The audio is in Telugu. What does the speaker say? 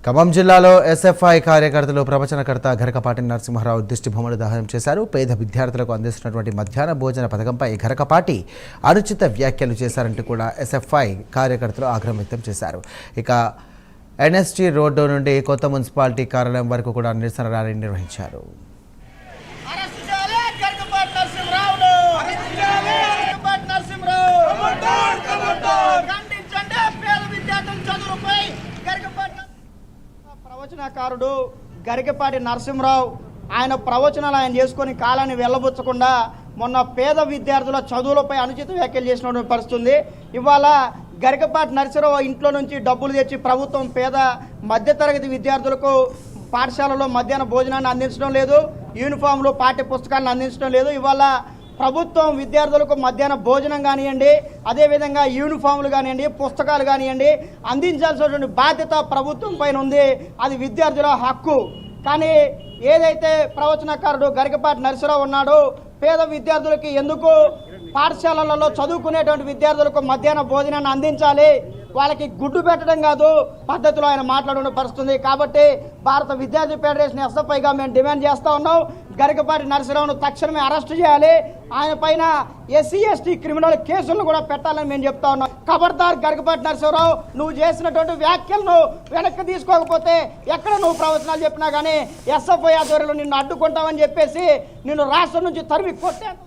ఖమ్మం జిల్లాలో ఎస్ఎఫ్ఐ కార్యకర్తలు ప్రవచనకర్త గరకపాటి నరసింహారావు దిష్టిబొమ్మను దహనం చేశారు. పేద విద్యార్థులకు అందిస్తున్నటువంటి మధ్యాహ్న భోజన పథకంపై గరకపాటి అనుచిత వ్యాఖ్యలు చేశారంటూ కూడా ఎస్ఎఫ్ఐ కార్యకర్తలు ఆగ్రహం వ్యక్తం చేశారు. ఇక ఎన్ఎస్టీ రోడ్డు నుండి కొత్త మున్సిపాలిటీ కార్యాలయం వరకు కూడా నిరసన ర్యాలీ నిర్వహించారు. ప్రవచనకారుడు గరికపాటి నరసింహరావు ఆయన ప్రవచనాలు ఆయన చేసుకొని కాలాన్ని వెళ్ళబుచ్చకుండా మొన్న పేద విద్యార్థుల చదువులపై అనుచిత వ్యాఖ్యలు చేసిన పరిస్థితుంది. ఇవాళ గరికపాటి నరసింహరావు ఇంట్లో నుంచి డబ్బులు తెచ్చి ప్రభుత్వం పేద మధ్యతరగతి విద్యార్థులకు పాఠశాలలో మధ్యాహ్న భోజనాన్ని అందించడం లేదు, యూనిఫామ్లు పాఠ్య పుస్తకాలను అందించడం లేదు. ఇవాళ ప్రభుత్వం విద్యార్థులకు మధ్యాహ్న భోజనం కానివ్వండి, అదేవిధంగా యూనిఫామ్లు కానివ్వండి, పుస్తకాలు కానివ్వండి అందించాల్సినటువంటి బాధ్యత ప్రభుత్వం పైన ఉంది. అది విద్యార్థుల హక్కు. కానీ ఏదైతే ప్రవచనకారుడు గరికపాటి నరసింహరావు ఉన్నాడో పేద విద్యార్థులకి ఎందుకు పాఠశాలలలో చదువుకునేటువంటి విద్యార్థులకు మధ్యాహ్న భోజనాన్ని అందించాలి, వాళ్ళకి గుడ్డు పెట్టడం కాదు పద్ధతిలో ఆయన మాట్లాడడం పరిస్థితుంది. కాబట్టి భారత విద్యార్థి ఫెడరేషన్ ఎస్ఎఫ్ఐగా మేము డిమాండ్ చేస్తూ ఉన్నాం, గరికపాటి నరసింహరావును తక్షణమే అరెస్టు చేయాలి, ఆయన పైన SC/ST క్రిమినల్ కేసులను కూడా పెట్టాలని మేము చెప్తా ఉన్నాం. ఖబర్దార్ గరికపాటి నరసింహరావు, నువ్వు చేసినటువంటి వ్యాఖ్యలను వెనక్కి తీసుకోకపోతే ఎక్కడ నువ్వు ప్రవచనాలు చెప్పినా కానీ ఎస్ఎఫ్ఐ ఆధ్వర్యంలో నిన్ను అడ్డుకుంటామని చెప్పేసి నిన్ను రాష్ట్రం నుంచి తరిమి కొట్టాను.